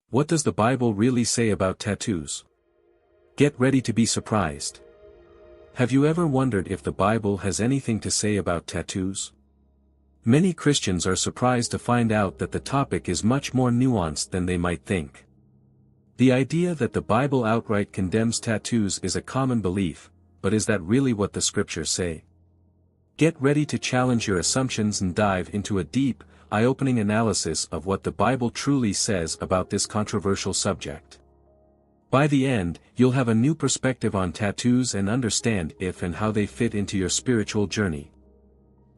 What does the Bible really say about tattoos? Get ready to be surprised. Have you ever wondered if the Bible has anything to say about tattoos? Many Christians are surprised to find out that the topic is much more nuanced than they might think. The idea that the Bible outright condemns tattoos is a common belief, but is that really what the scriptures say? Get ready to challenge your assumptions and dive into a deep, eye-opening analysis of what the Bible truly says about this controversial subject. By the end, you'll have a new perspective on tattoos and understand if and how they fit into your spiritual journey.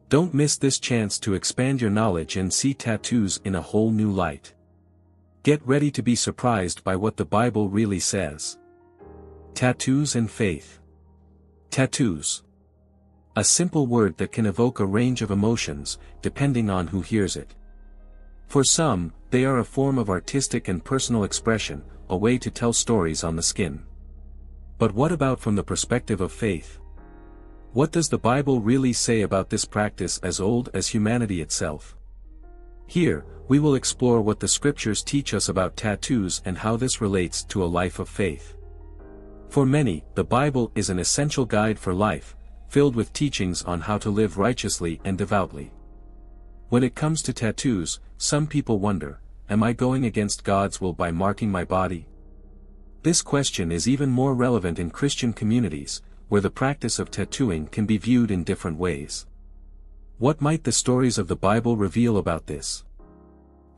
Don't miss this chance to expand your knowledge and see tattoos in a whole new light. Get ready to be surprised by what the Bible really says. Tattoos and faith. Tattoos. A simple word that can evoke a range of emotions, depending on who hears it. For some, they are a form of artistic and personal expression, a way to tell stories on the skin. But what about from the perspective of faith? What does the Bible really say about this practice as old as humanity itself? Here, we will explore what the scriptures teach us about tattoos and how this relates to a life of faith. For many, the Bible is an essential guide for life, filled with teachings on how to live righteously and devoutly. When it comes to tattoos, some people wonder, am I going against God's will by marking my body? This question is even more relevant in Christian communities, where the practice of tattooing can be viewed in different ways. What might the stories of the Bible reveal about this?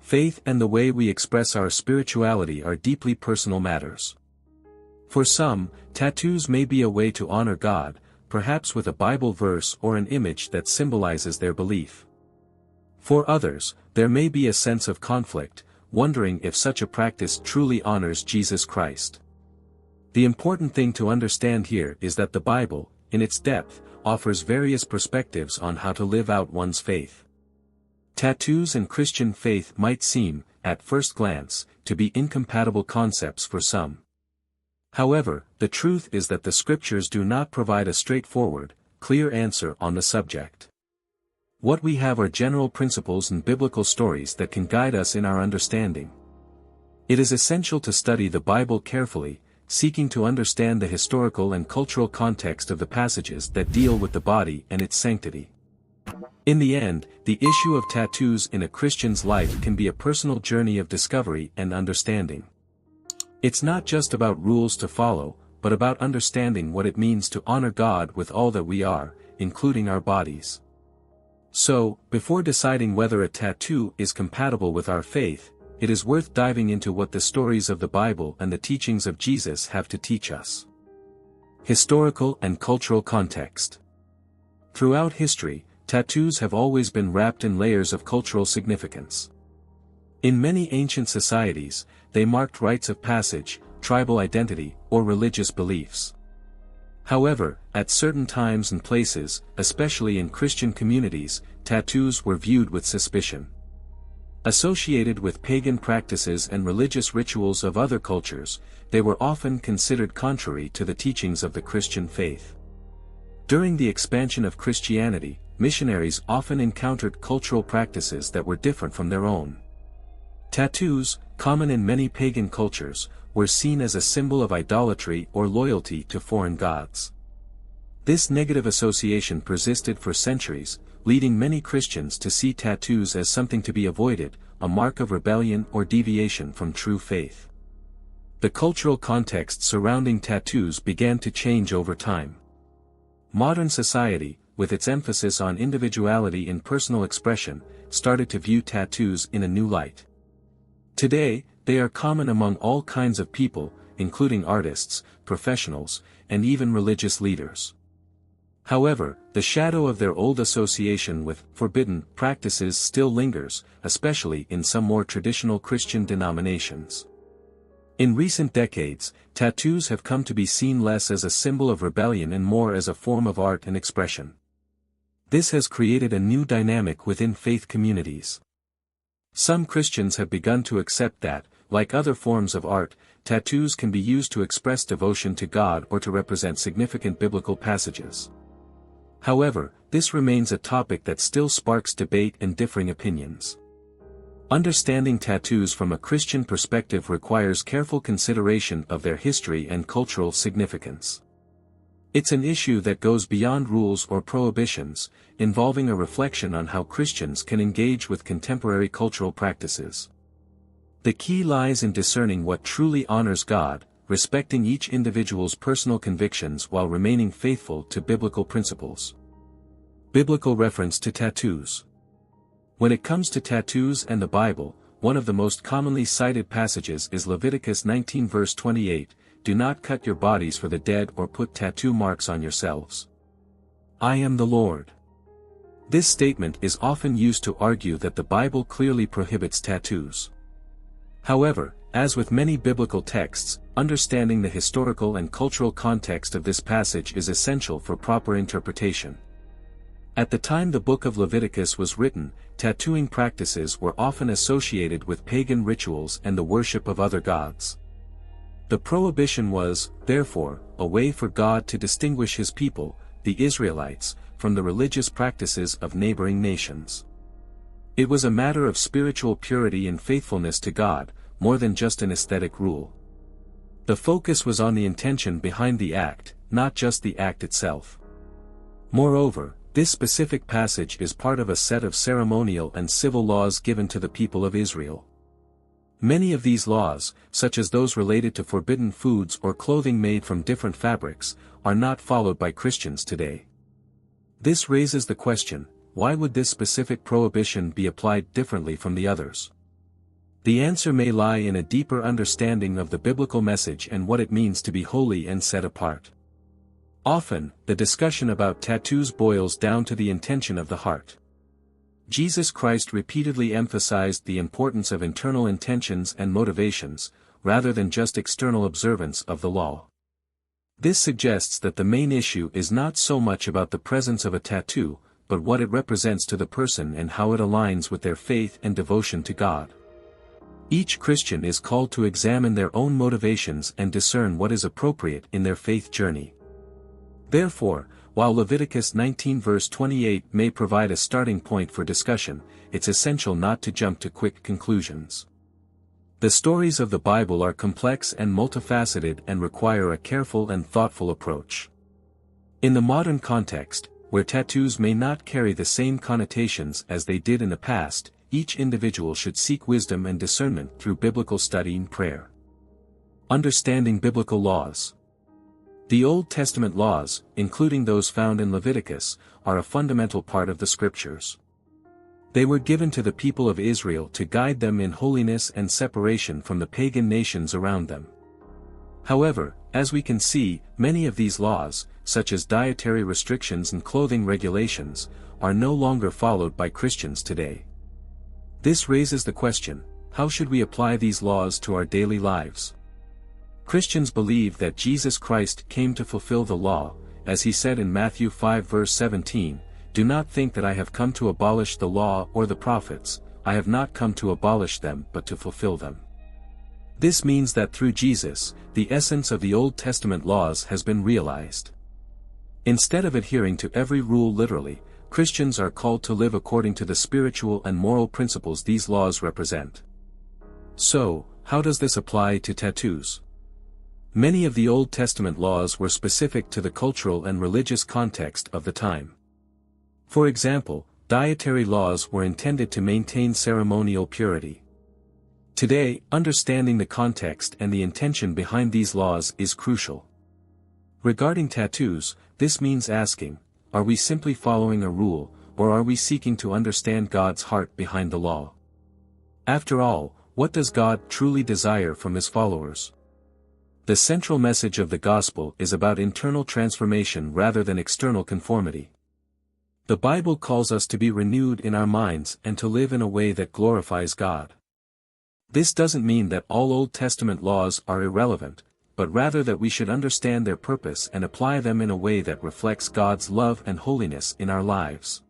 Faith and the way we express our spirituality are deeply personal matters. For some, tattoos may be a way to honor God, perhaps with a Bible verse or an image that symbolizes their belief. For others, there may be a sense of conflict, wondering if such a practice truly honors Jesus Christ. The important thing to understand here is that the Bible, in its depth, offers various perspectives on how to live out one's faith. Tattoos and Christian faith might seem, at first glance, to be incompatible concepts for some. However, the truth is that the scriptures do not provide a straightforward, clear answer on the subject. What we have are general principles and biblical stories that can guide us in our understanding. It is essential to study the Bible carefully, seeking to understand the historical and cultural context of the passages that deal with the body and its sanctity. In the end, the issue of tattoos in a Christian's life can be a personal journey of discovery and understanding. It's not just about rules to follow, but about understanding what it means to honor God with all that we are, including our bodies. So, before deciding whether a tattoo is compatible with our faith, it is worth diving into what the stories of the Bible and the teachings of Jesus have to teach us. Historical and cultural context. Throughout history, tattoos have always been wrapped in layers of cultural significance. In many ancient societies, they marked rites of passage, tribal identity, or religious beliefs. However, at certain times and places, especially in Christian communities, tattoos were viewed with suspicion. Associated with pagan practices and religious rituals of other cultures, they were often considered contrary to the teachings of the Christian faith. During the expansion of Christianity, missionaries often encountered cultural practices that were different from their own. Tattoos, common in many pagan cultures, were seen as a symbol of idolatry or loyalty to foreign gods. This negative association persisted for centuries, leading many Christians to see tattoos as something to be avoided, a mark of rebellion or deviation from true faith. The cultural context surrounding tattoos began to change over time. Modern society, with its emphasis on individuality and personal expression, started to view tattoos in a new light. Today, they are common among all kinds of people, including artists, professionals, and even religious leaders. However, the shadow of their old association with forbidden practices still lingers, especially in some more traditional Christian denominations. In recent decades, tattoos have come to be seen less as a symbol of rebellion and more as a form of art and expression. This has created a new dynamic within faith communities. Some Christians have begun to accept that, like other forms of art, tattoos can be used to express devotion to God or to represent significant biblical passages. However, this remains a topic that still sparks debate and differing opinions. Understanding tattoos from a Christian perspective requires careful consideration of their history and cultural significance. It's an issue that goes beyond rules or prohibitions, involving a reflection on how Christians can engage with contemporary cultural practices. The key lies in discerning what truly honors God, respecting each individual's personal convictions while remaining faithful to biblical principles. Biblical reference to tattoos. When it comes to tattoos and the Bible, one of the most commonly cited passages is Leviticus 19 verse 28, "Do not cut your bodies for the dead or put tattoo marks on yourselves. I am the Lord." This statement is often used to argue that the Bible clearly prohibits tattoos. However, as with many biblical texts, understanding the historical and cultural context of this passage is essential for proper interpretation. At the time the book of Leviticus was written, tattooing practices were often associated with pagan rituals and the worship of other gods. The prohibition was, therefore, a way for God to distinguish his people, the Israelites, from the religious practices of neighboring nations. It was a matter of spiritual purity and faithfulness to God, more than just an aesthetic rule. The focus was on the intention behind the act, not just the act itself. Moreover, this specific passage is part of a set of ceremonial and civil laws given to the people of Israel. Many of these laws, such as those related to forbidden foods or clothing made from different fabrics, are not followed by Christians today. This raises the question, why would this specific prohibition be applied differently from the others? The answer may lie in a deeper understanding of the biblical message and what it means to be holy and set apart. Often, the discussion about tattoos boils down to the intention of the heart. Jesus Christ repeatedly emphasized the importance of internal intentions and motivations, rather than just external observance of the law. This suggests that the main issue is not so much about the presence of a tattoo, but what it represents to the person and how it aligns with their faith and devotion to God. Each Christian is called to examine their own motivations and discern what is appropriate in their faith journey. Therefore, while Leviticus 19 verse 28 may provide a starting point for discussion, it's essential not to jump to quick conclusions. The stories of the Bible are complex and multifaceted and require a careful and thoughtful approach. In the modern context, where tattoos may not carry the same connotations as they did in the past, each individual should seek wisdom and discernment through biblical study and prayer. Understanding biblical laws. The Old Testament laws, including those found in Leviticus, are a fundamental part of the Scriptures. They were given to the people of Israel to guide them in holiness and separation from the pagan nations around them. However, as we can see, many of these laws, such as dietary restrictions and clothing regulations, are no longer followed by Christians today. This raises the question, how should we apply these laws to our daily lives? Christians believe that Jesus Christ came to fulfill the law, as he said in Matthew 5 verse 17, "Do not think that I have come to abolish the law or the prophets, I have not come to abolish them but to fulfill them." This means that through Jesus, the essence of the Old Testament laws has been realized. Instead of adhering to every rule literally, Christians are called to live according to the spiritual and moral principles these laws represent. So, how does this apply to tattoos? Many of the Old Testament laws were specific to the cultural and religious context of the time. For example, dietary laws were intended to maintain ceremonial purity. Today, understanding the context and the intention behind these laws is crucial. Regarding tattoos, this means asking, are we simply following a rule, or are we seeking to understand God's heart behind the law? After all, what does God truly desire from his followers? The central message of the gospel is about internal transformation rather than external conformity. The Bible calls us to be renewed in our minds and to live in a way that glorifies God. This doesn't mean that all Old Testament laws are irrelevant, but rather that we should understand their purpose and apply them in a way that reflects God's love and holiness in our lives.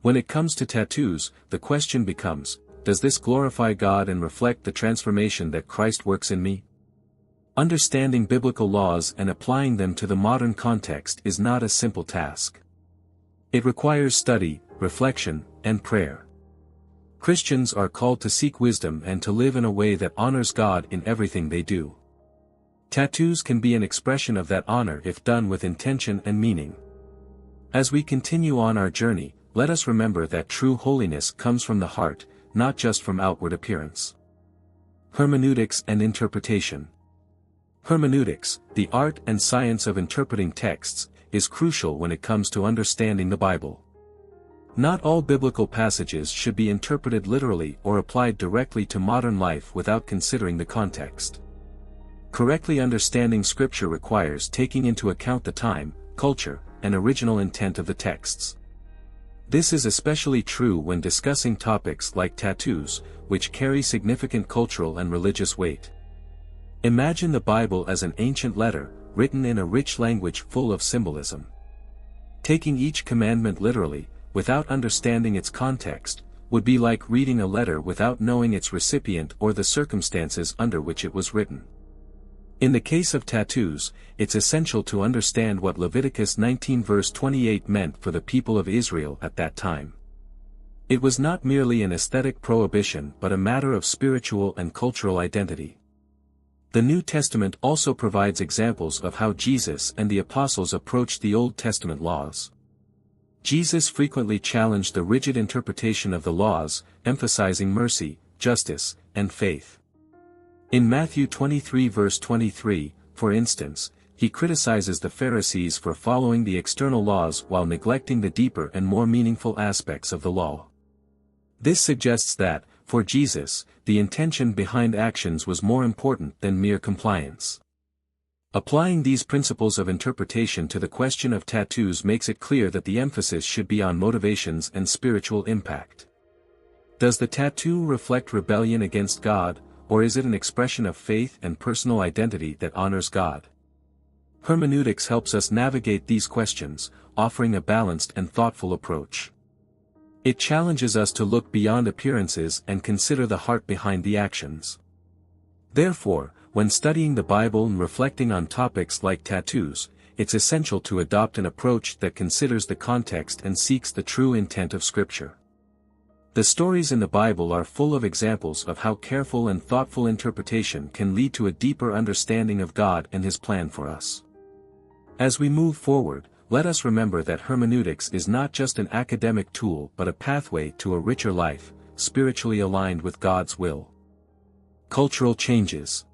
When it comes to tattoos, the question becomes, does this glorify God and reflect the transformation that Christ works in me? Understanding biblical laws and applying them to the modern context is not a simple task. It requires study, reflection, and prayer. Christians are called to seek wisdom and to live in a way that honors God in everything they do. Tattoos can be an expression of that honor if done with intention and meaning. As we continue on our journey, let us remember that true holiness comes from the heart, not just from outward appearance. Hermeneutics and interpretation. Hermeneutics, the art and science of interpreting texts, is crucial when it comes to understanding the Bible. Not all biblical passages should be interpreted literally or applied directly to modern life without considering the context. Correctly understanding Scripture requires taking into account the time, culture, and original intent of the texts. This is especially true when discussing topics like tattoos, which carry significant cultural and religious weight. Imagine the Bible as an ancient letter, written in a rich language full of symbolism. Taking each commandment literally, without understanding its context, would be like reading a letter without knowing its recipient or the circumstances under which it was written. In the case of tattoos, it's essential to understand what Leviticus 19 verse 28 meant for the people of Israel at that time. It was not merely an aesthetic prohibition but a matter of spiritual and cultural identity. The New Testament also provides examples of how Jesus and the apostles approached the Old Testament laws. Jesus frequently challenged the rigid interpretation of the laws, emphasizing mercy, justice, and faith. In Matthew 23 verse 23, for instance, he criticizes the Pharisees for following the external laws while neglecting the deeper and more meaningful aspects of the law. This suggests that, for Jesus, the intention behind actions was more important than mere compliance. Applying these principles of interpretation to the question of tattoos makes it clear that the emphasis should be on motivations and spiritual impact. Does the tattoo reflect rebellion against God, or is it an expression of faith and personal identity that honors God? Hermeneutics helps us navigate these questions, offering a balanced and thoughtful approach. It challenges us to look beyond appearances and consider the heart behind the actions. Therefore, when studying the Bible and reflecting on topics like tattoos, it's essential to adopt an approach that considers the context and seeks the true intent of Scripture. The stories in the Bible are full of examples of how careful and thoughtful interpretation can lead to a deeper understanding of God and His plan for us. As we move forward, let us remember that hermeneutics is not just an academic tool but a pathway to a richer life, spiritually aligned with God's will. Cultural changes.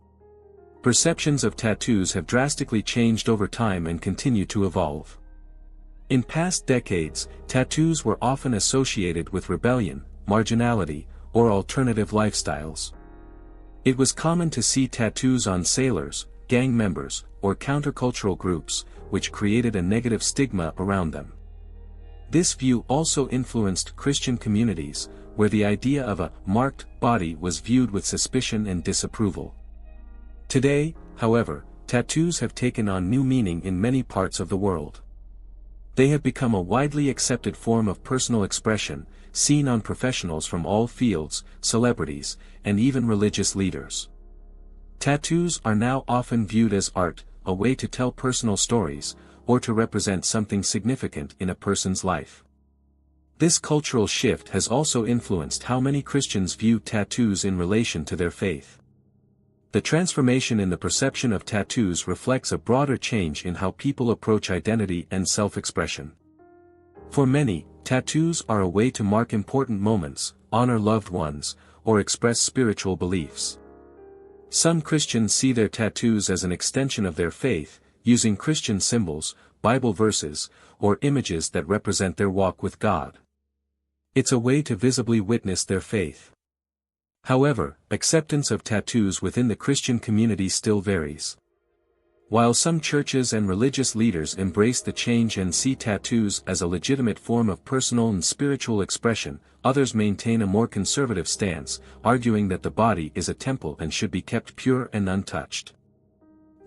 Perceptions of tattoos have drastically changed over time and continue to evolve. In past decades, tattoos were often associated with rebellion, marginality, or alternative lifestyles. It was common to see tattoos on sailors, gang members, or countercultural groups, which created a negative stigma around them. This view also influenced Christian communities, where the idea of a marked body was viewed with suspicion and disapproval. Today, however, tattoos have taken on new meaning in many parts of the world. They have become a widely accepted form of personal expression, seen on professionals from all fields, celebrities, and even religious leaders. Tattoos are now often viewed as art, a way to tell personal stories, or to represent something significant in a person's life. This cultural shift has also influenced how many Christians view tattoos in relation to their faith. The transformation in the perception of tattoos reflects a broader change in how people approach identity and self-expression. For many, tattoos are a way to mark important moments, honor loved ones, or express spiritual beliefs. Some Christians see their tattoos as an extension of their faith, using Christian symbols, Bible verses, or images that represent their walk with God. It's a way to visibly witness their faith. However, acceptance of tattoos within the Christian community still varies. While some churches and religious leaders embrace the change and see tattoos as a legitimate form of personal and spiritual expression, others maintain a more conservative stance, arguing that the body is a temple and should be kept pure and untouched.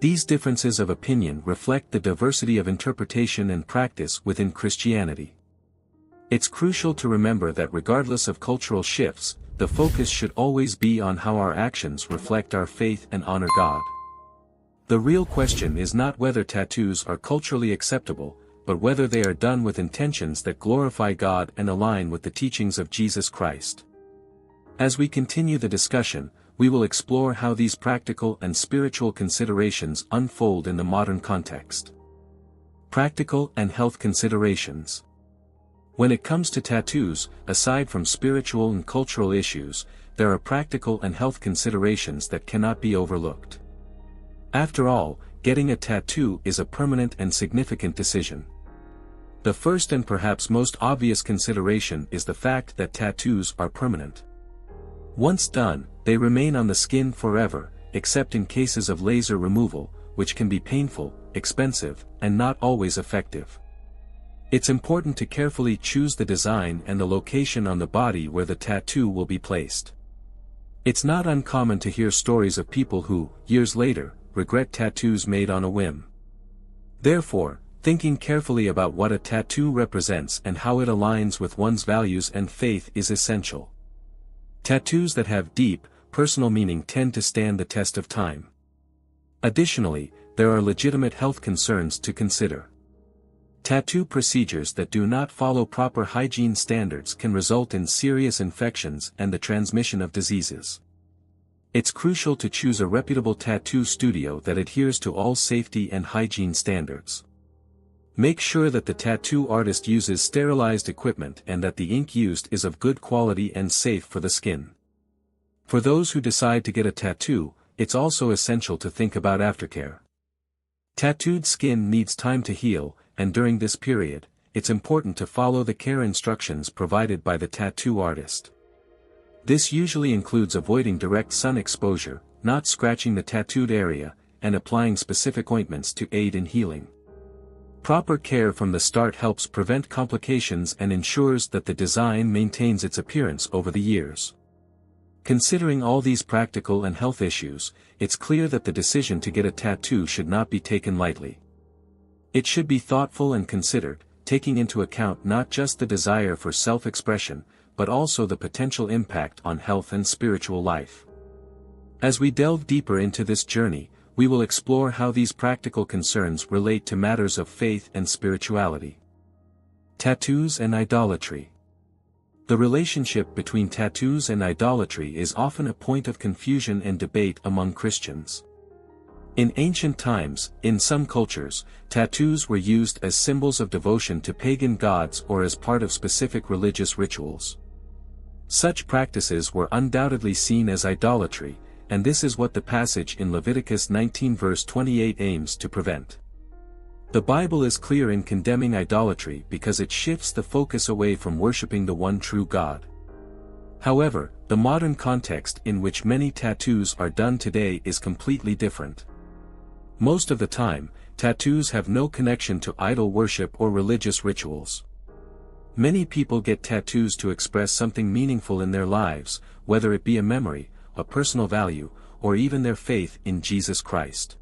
These differences of opinion reflect the diversity of interpretation and practice within Christianity. It's crucial to remember that regardless of cultural shifts, the focus should always be on how our actions reflect our faith and honor God. The real question is not whether tattoos are culturally acceptable, but whether they are done with intentions that glorify God and align with the teachings of Jesus Christ. As we continue the discussion, we will explore how these practical and spiritual considerations unfold in the modern context. Practical and health considerations. When it comes to tattoos, aside from spiritual and cultural issues, there are practical and health considerations that cannot be overlooked. After all, getting a tattoo is a permanent and significant decision. The first and perhaps most obvious consideration is the fact that tattoos are permanent. Once done, they remain on the skin forever, except in cases of laser removal, which can be painful, expensive, and not always effective. It's important to carefully choose the design and the location on the body where the tattoo will be placed. It's not uncommon to hear stories of people who, years later, regret tattoos made on a whim. Therefore, thinking carefully about what a tattoo represents and how it aligns with one's values and faith is essential. Tattoos that have deep, personal meaning tend to stand the test of time. Additionally, there are legitimate health concerns to consider. Tattoo procedures that do not follow proper hygiene standards can result in serious infections and the transmission of diseases. It's crucial to choose a reputable tattoo studio that adheres to all safety and hygiene standards. Make sure that the tattoo artist uses sterilized equipment and that the ink used is of good quality and safe for the skin. For those who decide to get a tattoo, it's also essential to think about aftercare. Tattooed skin needs time to heal, and during this period, it's important to follow the care instructions provided by the tattoo artist. This usually includes avoiding direct sun exposure, not scratching the tattooed area, and applying specific ointments to aid in healing. Proper care from the start helps prevent complications and ensures that the design maintains its appearance over the years. Considering all these practical and health issues, it's clear that the decision to get a tattoo should not be taken lightly. It should be thoughtful and considered, taking into account not just the desire for self-expression, but also the potential impact on health and spiritual life. As we delve deeper into this journey, we will explore how these practical concerns relate to matters of faith and spirituality. Tattoos and idolatry. The relationship between tattoos and idolatry is often a point of confusion and debate among Christians. In ancient times, in some cultures, tattoos were used as symbols of devotion to pagan gods or as part of specific religious rituals. Such practices were undoubtedly seen as idolatry, and this is what the passage in Leviticus 19 verse 28 aims to prevent. The Bible is clear in condemning idolatry because it shifts the focus away from worshiping the one true God. However, the modern context in which many tattoos are done today is completely different. Most of the time, tattoos have no connection to idol worship or religious rituals. Many people get tattoos to express something meaningful in their lives, whether it be a memory, a personal value, or even their faith in Jesus Christ.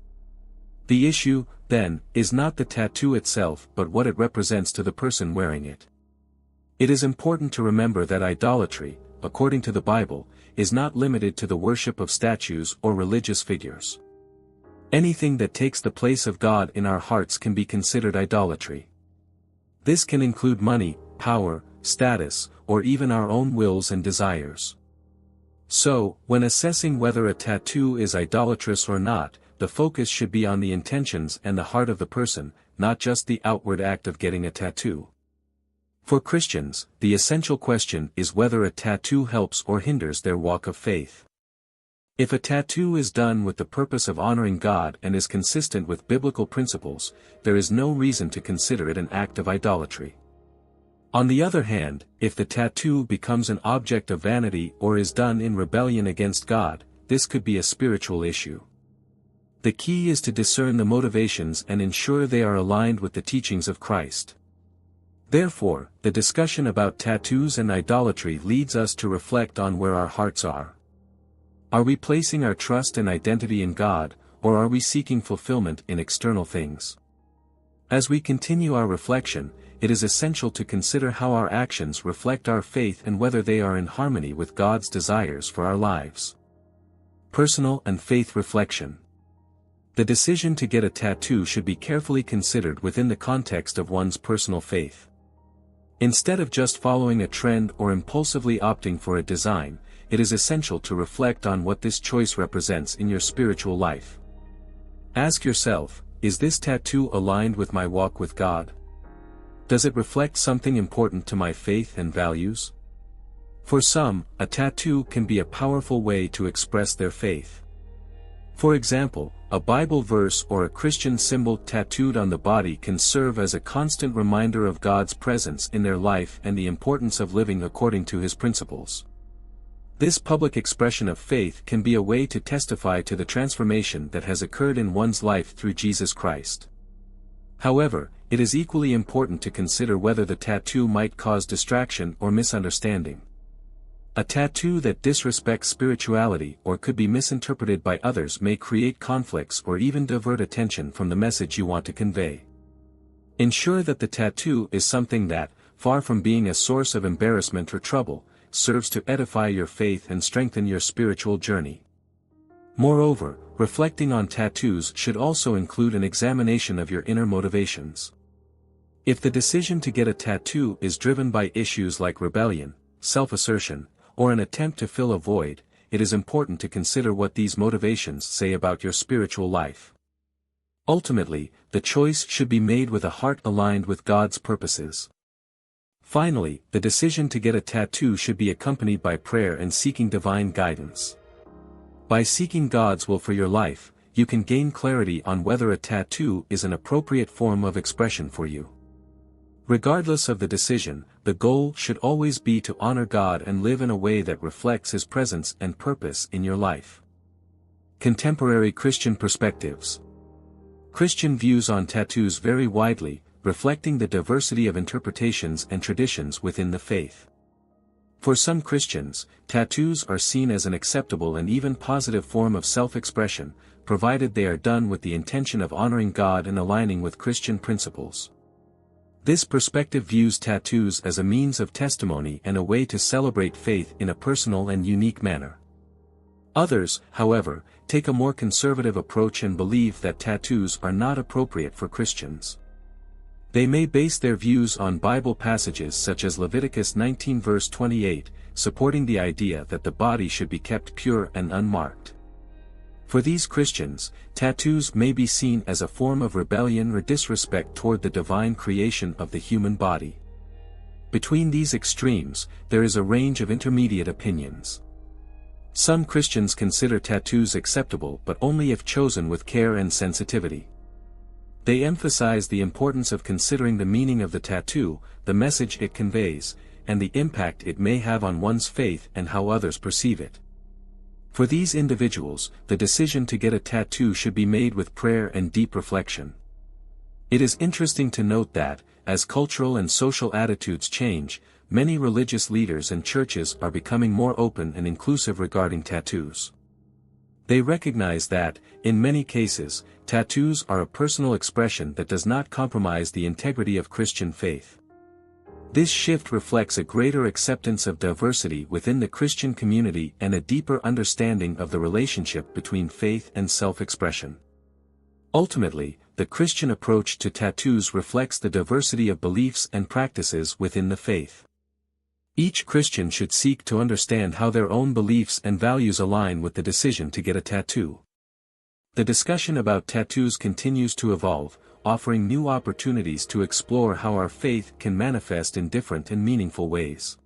The issue, then, is not the tattoo itself but what it represents to the person wearing it. It is important to remember that idolatry, according to the Bible, is not limited to the worship of statues or religious figures. Anything that takes the place of God in our hearts can be considered idolatry. This can include money, power, status, or even our own wills and desires. So, when assessing whether a tattoo is idolatrous or not, the focus should be on the intentions and the heart of the person, not just the outward act of getting a tattoo. For Christians, the essential question is whether a tattoo helps or hinders their walk of faith. If a tattoo is done with the purpose of honoring God and is consistent with biblical principles, there is no reason to consider it an act of idolatry. On the other hand, if the tattoo becomes an object of vanity or is done in rebellion against God, this could be a spiritual issue. The key is to discern the motivations and ensure they are aligned with the teachings of Christ. Therefore, the discussion about tattoos and idolatry leads us to reflect on where our hearts are. Are we placing our trust and identity in God, or are we seeking fulfillment in external things? As we continue our reflection, it is essential to consider how our actions reflect our faith and whether they are in harmony with God's desires for our lives. Personal and faith reflection. The decision to get a tattoo should be carefully considered within the context of one's personal faith. Instead of just following a trend or impulsively opting for a design, it is essential to reflect on what this choice represents in your spiritual life. Ask yourself, is this tattoo aligned with my walk with God? Does it reflect something important to my faith and values? For some, a tattoo can be a powerful way to express their faith. For example, a Bible verse or a Christian symbol tattooed on the body can serve as a constant reminder of God's presence in their life and the importance of living according to His principles. This public expression of faith can be a way to testify to the transformation that has occurred in one's life through Jesus Christ. However, it is equally important to consider whether the tattoo might cause distraction or misunderstanding. A tattoo that disrespects spirituality or could be misinterpreted by others may create conflicts or even divert attention from the message you want to convey. Ensure that the tattoo is something that, far from being a source of embarrassment or trouble, serves to edify your faith and strengthen your spiritual journey. Moreover, reflecting on tattoos should also include an examination of your inner motivations. If the decision to get a tattoo is driven by issues like rebellion, self-assertion, or an attempt to fill a void, it is important to consider what these motivations say about your spiritual life. Ultimately, the choice should be made with a heart aligned with God's purposes. Finally, the decision to get a tattoo should be accompanied by prayer and seeking divine guidance. By seeking God's will for your life, you can gain clarity on whether a tattoo is an appropriate form of expression for you. Regardless of the decision, the goal should always be to honor God and live in a way that reflects His presence and purpose in your life. Contemporary Christian perspectives. Christian views on tattoos vary widely, reflecting the diversity of interpretations and traditions within the faith. For some Christians, tattoos are seen as an acceptable and even positive form of self-expression, provided they are done with the intention of honoring God and aligning with Christian principles. This perspective views tattoos as a means of testimony and a way to celebrate faith in a personal and unique manner. Others, however, take a more conservative approach and believe that tattoos are not appropriate for Christians. They may base their views on Bible passages such as Leviticus 19 verse 28, supporting the idea that the body should be kept pure and unmarked. For these Christians, tattoos may be seen as a form of rebellion or disrespect toward the divine creation of the human body. Between these extremes, there is a range of intermediate opinions. Some Christians consider tattoos acceptable but only if chosen with care and sensitivity. They emphasize the importance of considering the meaning of the tattoo, the message it conveys, and the impact it may have on one's faith and how others perceive it. For these individuals, the decision to get a tattoo should be made with prayer and deep reflection. It is interesting to note that, as cultural and social attitudes change, many religious leaders and churches are becoming more open and inclusive regarding tattoos. They recognize that, in many cases, tattoos are a personal expression that does not compromise the integrity of Christian faith. This shift reflects a greater acceptance of diversity within the Christian community and a deeper understanding of the relationship between faith and self-expression. Ultimately, the Christian approach to tattoos reflects the diversity of beliefs and practices within the faith. Each Christian should seek to understand how their own beliefs and values align with the decision to get a tattoo. The discussion about tattoos continues to evolve, offering new opportunities to explore how our faith can manifest in different and meaningful ways.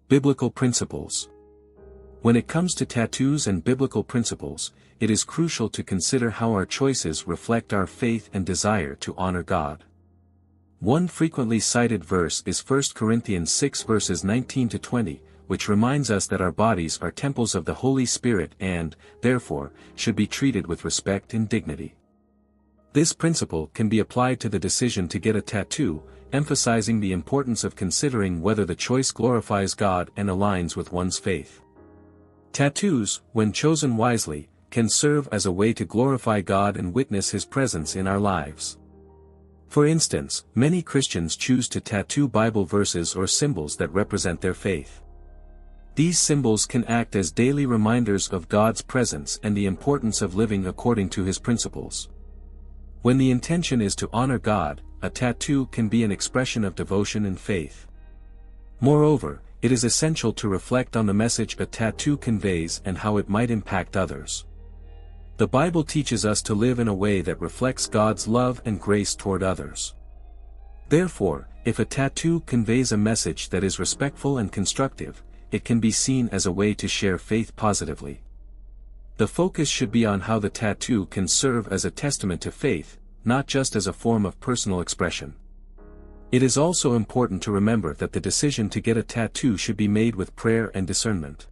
Biblical principles. When it comes to tattoos and biblical principles, it is crucial to consider how our choices reflect our faith and desire to honor God. One frequently cited verse is 1 Corinthians 6 verses 19 to 20, which reminds us that our bodies are temples of the Holy Spirit and, therefore, should be treated with respect and dignity. This principle can be applied to the decision to get a tattoo, emphasizing the importance of considering whether the choice glorifies God and aligns with one's faith. Tattoos, when chosen wisely, can serve as a way to glorify God and witness His presence in our lives. For instance, many Christians choose to tattoo Bible verses or symbols that represent their faith. These symbols can act as daily reminders of God's presence and the importance of living according to His principles. When the intention is to honor God, a tattoo can be an expression of devotion and faith. Moreover, it is essential to reflect on the message a tattoo conveys and how it might impact others. The Bible teaches us to live in a way that reflects God's love and grace toward others. Therefore, if a tattoo conveys a message that is respectful and constructive, it can be seen as a way to share faith positively. The focus should be on how the tattoo can serve as a testament to faith, not just as a form of personal expression. It is also important to remember that the decision to get a tattoo should be made with prayer and discernment.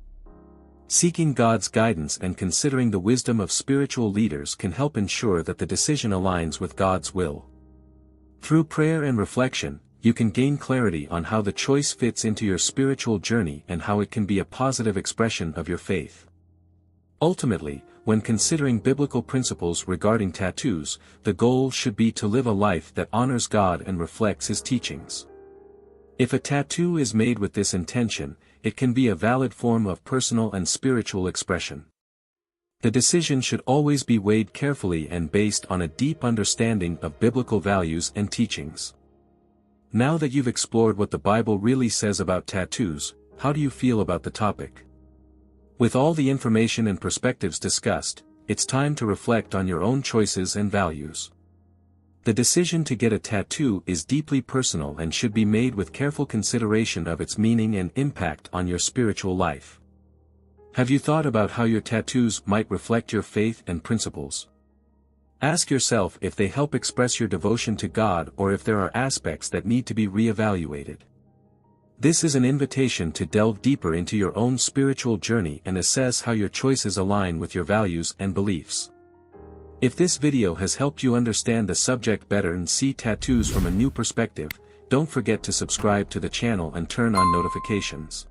Seeking God's guidance and considering the wisdom of spiritual leaders can help ensure that the decision aligns with God's will. Through prayer and reflection, you can gain clarity on how the choice fits into your spiritual journey and how it can be a positive expression of your faith. Ultimately, when considering biblical principles regarding tattoos, the goal should be to live a life that honors God and reflects His teachings. If a tattoo is made with this intention, it can be a valid form of personal and spiritual expression. The decision should always be weighed carefully and based on a deep understanding of biblical values and teachings. Now that you've explored what the Bible really says about tattoos, how do you feel about the topic? With all the information and perspectives discussed, it's time to reflect on your own choices and values. The decision to get a tattoo is deeply personal and should be made with careful consideration of its meaning and impact on your spiritual life. Have you thought about how your tattoos might reflect your faith and principles? Ask yourself if they help express your devotion to God or if there are aspects that need to be re-evaluated. This is an invitation to delve deeper into your own spiritual journey and assess how your choices align with your values and beliefs. If this video has helped you understand the subject better and see tattoos from a new perspective, don't forget to subscribe to the channel and turn on notifications.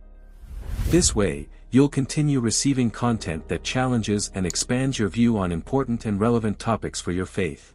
This way, you'll continue receiving content that challenges and expands your view on important and relevant topics for your faith.